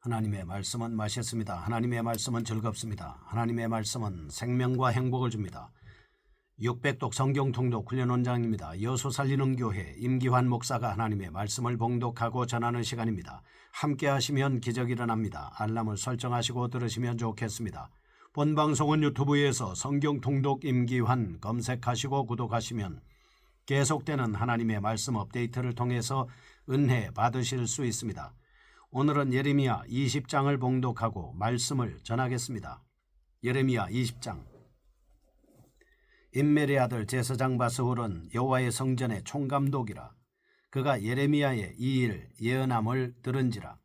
하나님의 말씀은 맛있습니다. 하나님의 말씀은 즐겁습니다. 하나님의 말씀은 생명과 행복을 줍니다. 600독 성경통독 훈련원장입니다. 여수 살리는 교회 임기환 목사가 하나님의 말씀을 봉독하고 전하는 시간입니다. 함께 하시면 기적이 일어납니다. 알람을 설정하시고 들으시면 좋겠습니다. 본 방송은 유튜브에서 성경통독 임기환 검색하시고 구독하시면 계속되는 하나님의 말씀 업데이트를 통해서 은혜 받으실 수 있습니다. 오늘은 예레미야 20장을 봉독하고 말씀을 전하겠습니다. 예레미야 20장. 임멜의 아들 제사장 바스훌은 여호와의 성전의 총감독이라. 그가 예레미야의 이 일 예언함을 들은지라.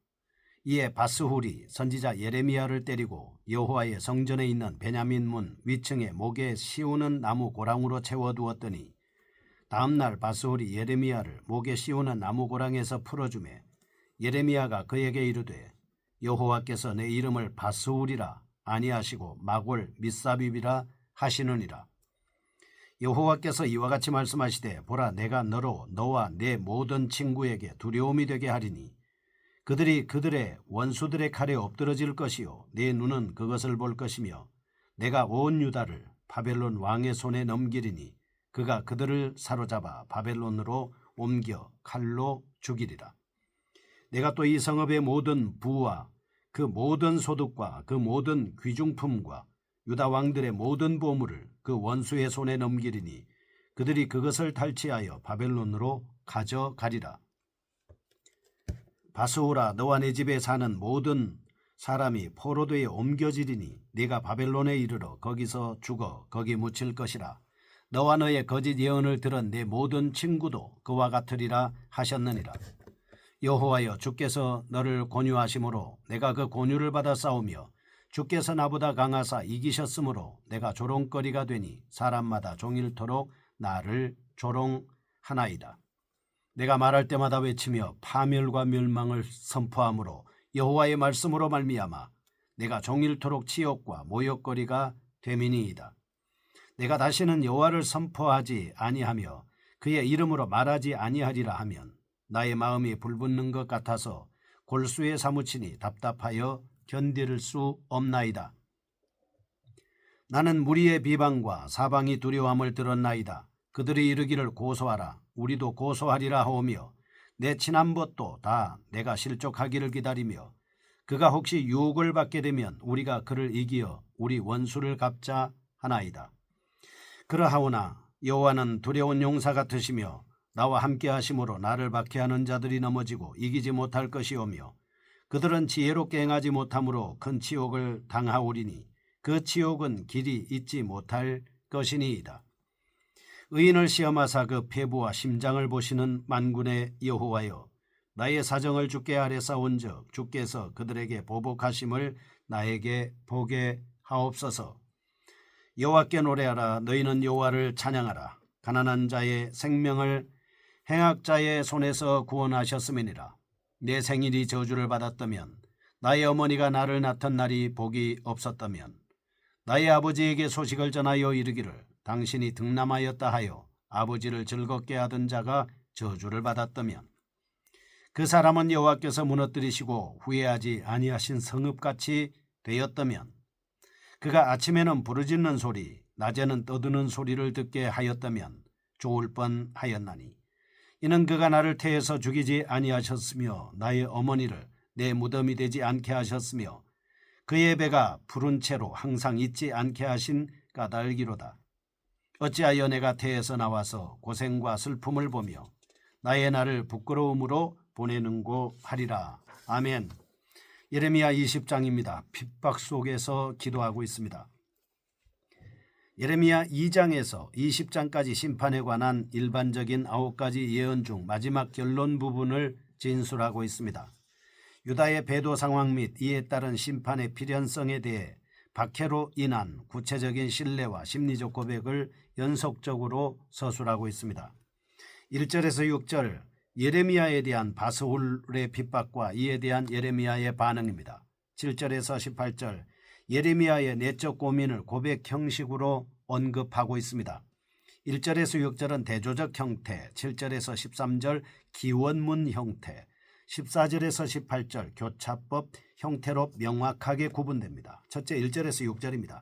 이에 바스훌이 선지자 예레미야를 때리고 여호와의 성전에 있는 베냐민 문 위층에 목에 씌우는 나무 고랑으로 채워두었더니 다음날 바스훌이 예레미야를 목에 씌우는 나무 고랑에서 풀어주매 예레미야가 그에게 이르되 여호와께서 내 이름을 바스훌이라 아니하시고 마골 밋사빕이라 하시느니라. 여호와께서 이와 같이 말씀하시되 보라 내가 너로 너와 내 모든 친구에게 두려움이 되게 하리니 그들이 그들의 원수들의 칼에 엎드러질 것이요 내 눈은 그것을 볼 것이며 내가 온 유다를 바벨론 왕의 손에 넘기리니 그가 그들을 사로잡아 바벨론으로 옮겨 칼로 죽이리라. 내가 또 이 성읍의 모든 부와 그 모든 소득과 그 모든 귀중품과 유다 왕들의 모든 보물을 그 원수의 손에 넘기리니 그들이 그것을 탈취하여 바벨론으로 가져가리라. 바스후라 너와 내 집에 사는 모든 사람이 포로되어 옮겨지리니 네가 바벨론에 이르러 거기서 죽어 거기 묻힐 것이라. 너와 너의 거짓 예언을 들은 내 모든 친구도 그와 같으리라 하셨느니라. 여호와여 주께서 너를 권유하심으로 내가 그 권유를 받아 싸우며 주께서 나보다 강하사 이기셨으므로 내가 조롱거리가 되니 사람마다 종일토록 나를 조롱하나이다. 내가 말할 때마다 외치며 파멸과 멸망을 선포하므로 여호와의 말씀으로 말미암아 내가 종일토록 치욕과 모욕거리가 됨이니이다. 내가 다시는 여호와를 선포하지 아니하며 그의 이름으로 말하지 아니하리라 하면 나의 마음이 불붙는 것 같아서 골수에 사무치니 답답하여 견딜 수 없나이다. 나는 무리의 비방과 사방이 두려움을 들었나이다. 그들이 이르기를 고소하라 우리도 고소하리라 하오며 내 친한 벗도 다 내가 실족하기를 기다리며 그가 혹시 유혹을 받게 되면 우리가 그를 이기어 우리 원수를 갚자 하나이다. 그러하오나 여호와는 두려운 용사 같으시며 나와 함께 하심으로 나를 박해하는 자들이 넘어지고 이기지 못할 것이오며 그들은 지혜롭게 행하지 못함으로 큰 치욕을 당하오리니 그 치욕은 길이 잊지 못할 것이니이다. 의인을 시험하사 그 폐부와 심장을 보시는 만군의 여호와여 나의 사정을 주께 아래 쌓은즉 주께서 그들에게 보복하심을 나에게 보게 하옵소서. 여호와께 노래하라 너희는 여호와를 찬양하라. 가난한 자의 생명을 행악자의 손에서 구원하셨음이니라. 내 생일이 저주를 받았다면 나의 어머니가 나를 낳던 날이 복이 없었다면 나의 아버지에게 소식을 전하여 이르기를 당신이 등남하였다 하여 아버지를 즐겁게 하던 자가 저주를 받았다면 그 사람은 여호와께서 무너뜨리시고 후회하지 아니하신 성읍같이 되었다면 그가 아침에는 부르짖는 소리 낮에는 떠드는 소리를 듣게 하였다면 좋을 뻔하였나니 이는 그가 나를 태에서 죽이지 아니하셨으며 나의 어머니를 내 무덤이 되지 않게 하셨으며 그의 배가 부른 채로 항상 잊지 않게 하신 까닭이로다. 어찌하여 내가 태에서 나와서 고생과 슬픔을 보며 나의 날을 부끄러움으로 보내는고 하리라. 아멘. 예레미야 20장입니다. 핍박 속에서 기도하고 있습니다. 예레미야 2장에서 20장까지 심판에 관한 일반적인 9가지 예언 중 마지막 결론 부분을 진술하고 있습니다. 유다의 배도 상황 및 이에 따른 심판의 필연성에 대해 박해로 인한 구체적인 신뢰와 심리적 고백을 연속적으로 서술하고 있습니다. 1절에서 6절 예레미야에 대한 바스훌의 핍박과 이에 대한 예레미야의 반응입니다. 7절에서 18절 예레미야의 내적 고민을 고백 형식으로 언급하고 있습니다. 1절에서 6절은 대조적 형태, 7절에서 13절 기원문 형태, 14절에서 18절 교차법 형태로 명확하게 구분됩니다. 첫째 1절에서 6절입니다.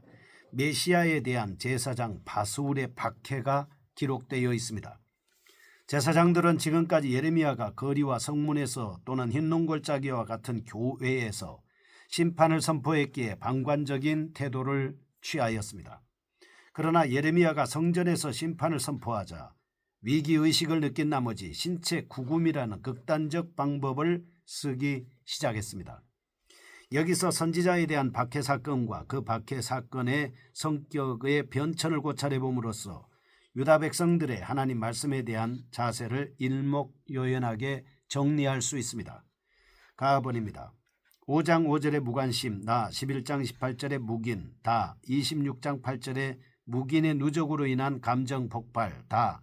메시아에 대한 제사장 바스울의 박해가 기록되어 있습니다. 제사장들은 지금까지 예레미야가 거리와 성문에서 또는 흰농골짜기와 같은 교회에서 심판을 선포했기에 방관적인 태도를 취하였습니다. 그러나 예레미야가 성전에서 심판을 선포하자 위기의식을 느낀 나머지 신체 구금이라는 극단적 방법을 쓰기 시작했습니다. 여기서 선지자에 대한 박해 사건과 그 박해 사건의 성격의 변천을 고찰해 봄으로써 유다 백성들의 하나님 말씀에 대한 자세를 일목요연하게 정리할 수 있습니다. 가본입니다. 5장 5절의 무관심, 나 11장 18절의 묵인, 다 26장 8절의 묵인의 누적으로 인한 감정 폭발, 다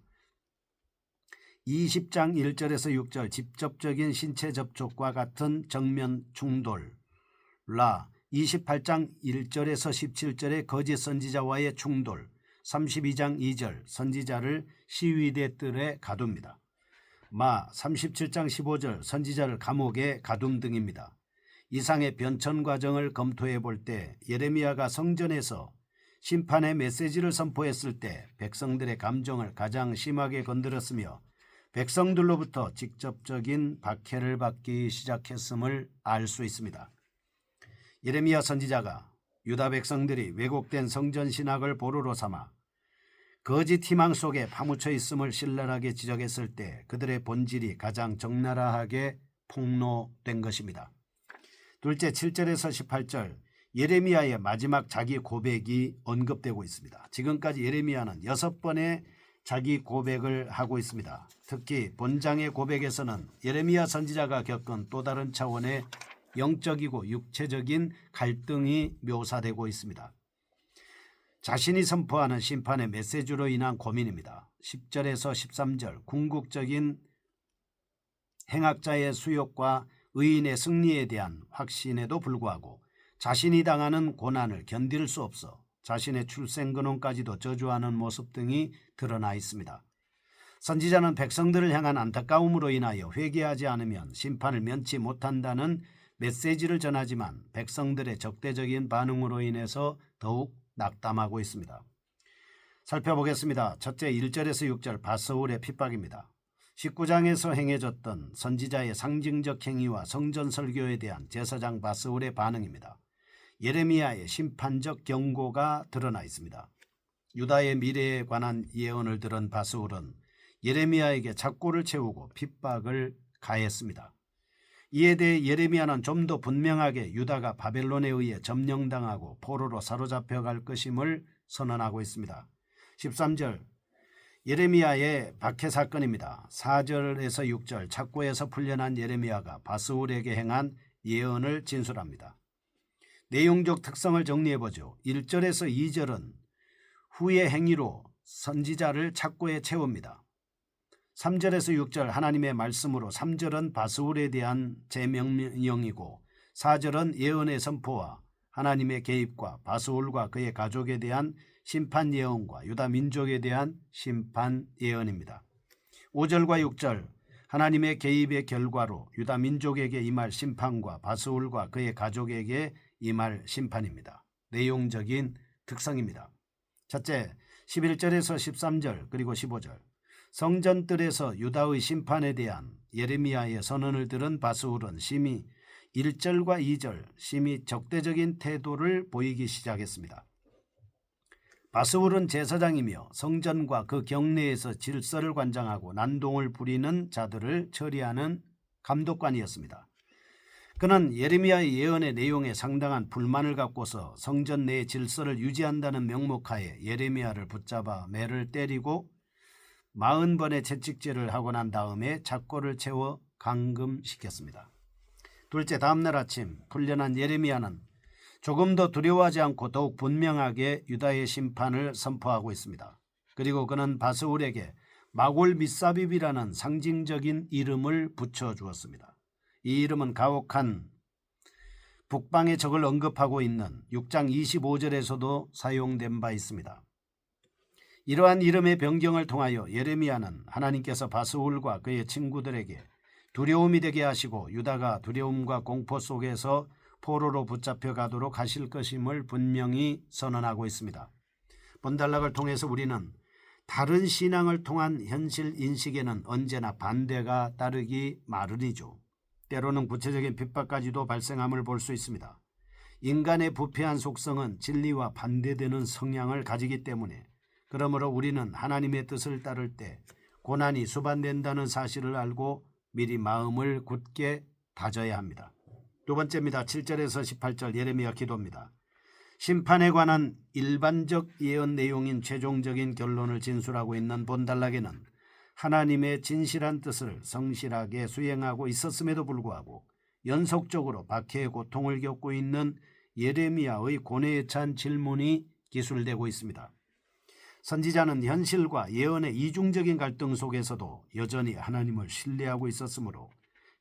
20장 1절에서 6절 직접적인 신체 접촉과 같은 정면 충돌, 라 28장 1절에서 17절의 거짓 선지자와의 충돌, 32장 2절 선지자를 시위대 뜰에 가둡니다. 마 37장 15절 선지자를 감옥에 가둠 등입니다. 이상의 변천 과정을 검토해 볼 때 예레미야가 성전에서 심판의 메시지를 선포했을 때 백성들의 감정을 가장 심하게 건드렸으며 백성들로부터 직접적인 박해를 받기 시작했음을 알 수 있습니다. 예레미야 선지자가 유다 백성들이 왜곡된 성전 신학을 보루로 삼아 거짓 희망 속에 파묻혀 있음을 신랄하게 지적했을 때 그들의 본질이 가장 적나라하게 폭로된 것입니다. 둘째 7절에서 18절 예레미야의 마지막 자기 고백이 언급되고 있습니다. 지금까지 예레미야는 6번의 자기 고백을 하고 있습니다. 특히 본장의 고백에서는 예레미야 선지자가 겪은 또 다른 차원의 영적이고 육체적인 갈등이 묘사되고 있습니다. 자신이 선포하는 심판의 메시지로 인한 고민입니다. 10절에서 13절 궁극적인 행악자의 수욕과 의인의 승리에 대한 확신에도 불구하고 자신이 당하는 고난을 견딜 수 없어 자신의 출생 근원까지도 저주하는 모습 등이 드러나 있습니다. 선지자는 백성들을 향한 안타까움으로 인하여 회개하지 않으면 심판을 면치 못한다는 메시지를 전하지만 백성들의 적대적인 반응으로 인해서 더욱 낙담하고 있습니다. 살펴보겠습니다. 첫째 1절에서 6절 바스울의 핍박입니다. 19장에서 행해졌던 선지자의 상징적 행위와 성전 설교에 대한 제사장 바스울의 반응입니다. 예레미야의 심판적 경고가 드러나 있습니다. 유다의 미래에 관한 예언을 들은 바스울은 예레미야에게 착고를 채우고 핍박을 가했습니다. 이에 대해 예레미야는 좀 더 분명하게 유다가 바벨론에 의해 점령당하고 포로로 사로잡혀갈 것임을 선언하고 있습니다. 13절 예레미야의 박해 사건입니다. 4절에서 6절 착고에서 풀려난 예레미야가 바스울에게 행한 예언을 진술합니다. 내용적 특성을 정리해보죠. 1절에서 2절은 후의 행위로 선지자를 착고에 채웁니다. 3절에서 6절 하나님의 말씀으로 3절은 바스울에 대한 제명령이고 4절은 예언의 선포와 하나님의 개입과 바스울과 그의 가족에 대한 심판 예언과 유다 민족에 대한 심판 예언입니다. 5절과 6절 하나님의 개입의 결과로 유다 민족에게 임할 심판과 바스울과 그의 가족에게 임할 심판입니다. 내용적인 특성입니다. 첫째 11절에서 13절 그리고 15절 성전뜰에서 유다의 심판에 대한 예레미야의 선언을 들은 바스울은 심히 1절과 2절 심히 적대적인 태도를 보이기 시작했습니다. 바스울은 제사장이며 성전과 그 경내에서 질서를 관장하고 난동을 부리는 자들을 처리하는 감독관이었습니다. 그는 예레미야의 예언의 내용에 상당한 불만을 갖고서 성전 내의 질서를 유지한다는 명목하에 예레미야를 붙잡아 매를 때리고 40번의 채찍질을 하고 난 다음에 착고를 채워 감금시켰습니다. 둘째 다음날 아침 풀려난 예레미야는 조금 더 두려워하지 않고 더욱 분명하게 유다의 심판을 선포하고 있습니다. 그리고 그는 바스울에게 마골 미사빕이라는 상징적인 이름을 붙여주었습니다. 이 이름은 가혹한 북방의 적을 언급하고 있는 6장 25절에서도 사용된 바 있습니다. 이러한 이름의 변경을 통하여 예레미야는 하나님께서 바스울과 그의 친구들에게 두려움이 되게 하시고 유다가 두려움과 공포 속에서 포로로 붙잡혀 가도록 하실 것임을 분명히 선언하고 있습니다. 본단락을 통해서 우리는 다른 신앙을 통한 현실 인식에는 언제나 반대가 따르기 마련이죠. 때로는 구체적인 핍박까지도 발생함을 볼 수 있습니다. 인간의 부패한 속성은 진리와 반대되는 성향을 가지기 때문에 그러므로 우리는 하나님의 뜻을 따를 때 고난이 수반된다는 사실을 알고 미리 마음을 굳게 다져야 합니다. 두 번째입니다. 7절에서 18절 예레미야 기도입니다. 심판에 관한 일반적 예언 내용인 최종적인 결론을 진술하고 있는 본단락에는 하나님의 진실한 뜻을 성실하게 수행하고 있었음에도 불구하고 연속적으로 박해의 고통을 겪고 있는 예레미야의 고뇌에 찬 질문이 기술되고 있습니다. 선지자는 현실과 예언의 이중적인 갈등 속에서도 여전히 하나님을 신뢰하고 있었으므로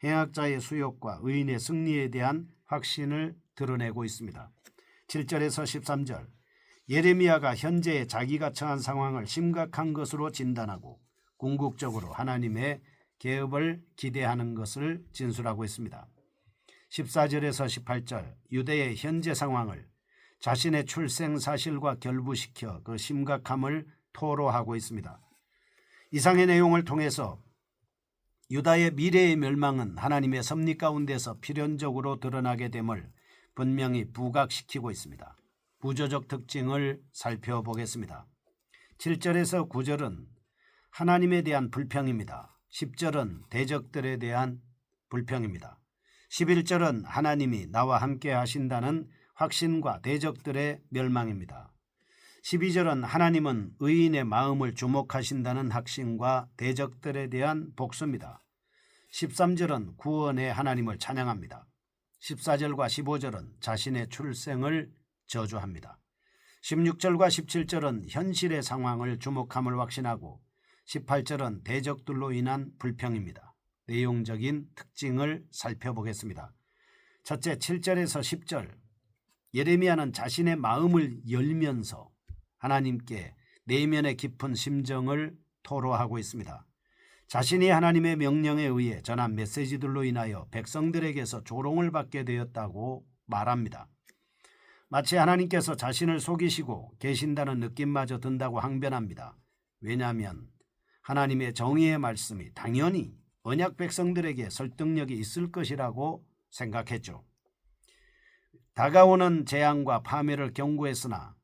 행악자의 수욕과 의인의 승리에 대한 확신을 드러내고 있습니다. 7절에서 13절 예레미야가 현재의 자기가 처한 상황을 심각한 것으로 진단하고 궁극적으로 하나님의 개업을 기대하는 것을 진술하고 있습니다. 14절에서 18절 유대의 현재 상황을 자신의 출생 사실과 결부시켜 그 심각함을 토로하고 있습니다. 이상의 내용을 통해서 유다의 미래의 멸망은 하나님의 섭리 가운데서 필연적으로 드러나게 됨을 분명히 부각시키고 있습니다. 구조적 특징을 살펴보겠습니다. 7절에서 9절은 하나님에 대한 불평입니다. 10절은 대적들에 대한 불평입니다. 11절은 하나님이 나와 함께 하신다는 확신과 대적들의 멸망입니다. 12절은 하나님은 의인의 마음을 주목하신다는 확신과 대적들에 대한 복수입니다. 13절은 구원의 하나님을 찬양합니다. 14절과 15절은 자신의 출생을 저주합니다. 16절과 17절은 현실의 상황을 주목함을 확신하고 18절은 대적들로 인한 불평입니다. 내용적인 특징을 살펴보겠습니다. 첫째, 7절에서 10절 예레미야는 자신의 마음을 열면서 하나님께 내면의 깊은 심정을 토로하고 있습니다. 자신이 하나님의 명령에 의해 전한 메시지들로 인하여 백성들에게서 조롱을 받게 되었다고 말합니다. 마치 하나님께서 자신을 속이시고 계신다는 느낌마저 든다고 항변합니다. 왜냐하면 하나님의 정의의 말씀이 당연히 언약 백성들에게 설득력이 있을 것이라고 생각했죠. 다가오는 재앙과 파멸을 경고했으나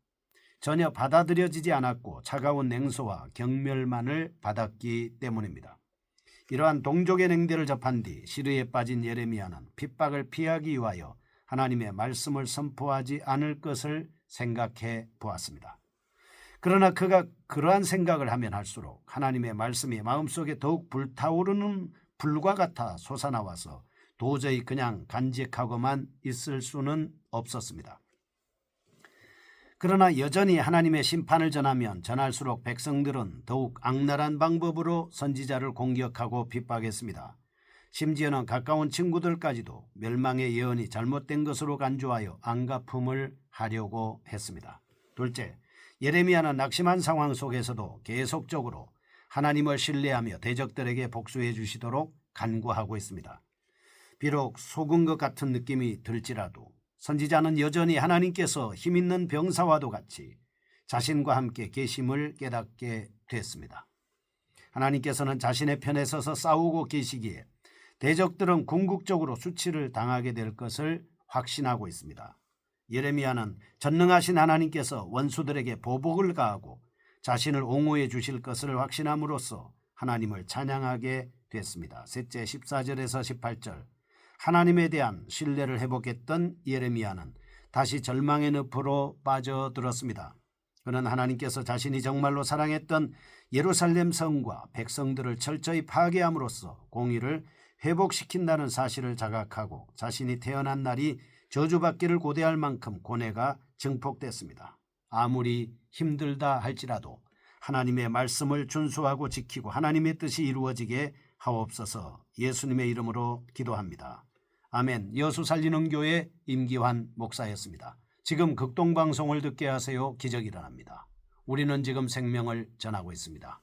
전혀 받아들여지지 않았고 차가운 냉소와 경멸만을 받았기 때문입니다. 이러한 동족의 냉대를 접한 뒤 시르에 빠진 예레미야는 핍박을 피하기 위하여 하나님의 말씀을 선포하지 않을 것을 생각해 보았습니다. 그러나 그가 그러한 생각을 하면 할수록 하나님의 말씀이 마음속에 더욱 불타오르는 불과 같아 솟아나와서 도저히 그냥 간직하고만 있을 수는 없었습니다. 그러나 여전히 하나님의 심판을 전하면 전할수록 백성들은 더욱 악랄한 방법으로 선지자를 공격하고 핍박했습니다. 심지어는 가까운 친구들까지도 멸망의 예언이 잘못된 것으로 간주하여 안갚음을 하려고 했습니다. 둘째, 예레미야는 낙심한 상황 속에서도 계속적으로 하나님을 신뢰하며 대적들에게 복수해 주시도록 간구하고 있습니다. 비록 속은 것 같은 느낌이 들지라도 선지자는 여전히 하나님께서 힘있는 병사와도 같이 자신과 함께 계심을 깨닫게 됐습니다. 하나님께서는 자신의 편에 서서 싸우고 계시기에 대적들은 궁극적으로 수치를 당하게 될 것을 확신하고 있습니다. 예레미야는 전능하신 하나님께서 원수들에게 보복을 가하고 자신을 옹호해 주실 것을 확신함으로써 하나님을 찬양하게 됐습니다. 셋째, 14절에서 18절 하나님에 대한 신뢰를 회복했던 예레미야는 다시 절망의 늪으로 빠져들었습니다. 그는 하나님께서 자신이 정말로 사랑했던 예루살렘 성과 백성들을 철저히 파괴함으로써 공의를 회복시킨다는 사실을 자각하고 자신이 태어난 날이 저주받기를 고대할 만큼 고뇌가 증폭됐습니다. 아무리 힘들다 할지라도 하나님의 말씀을 준수하고 지키고 하나님의 뜻이 이루어지게 하옵소서. 예수님의 이름으로 기도합니다. 아멘. 여수 살리는 교회 임기환 목사였습니다. 지금 극동방송을 듣게 하세요. 기적이 일어납니다. 우리는 지금 생명을 전하고 있습니다.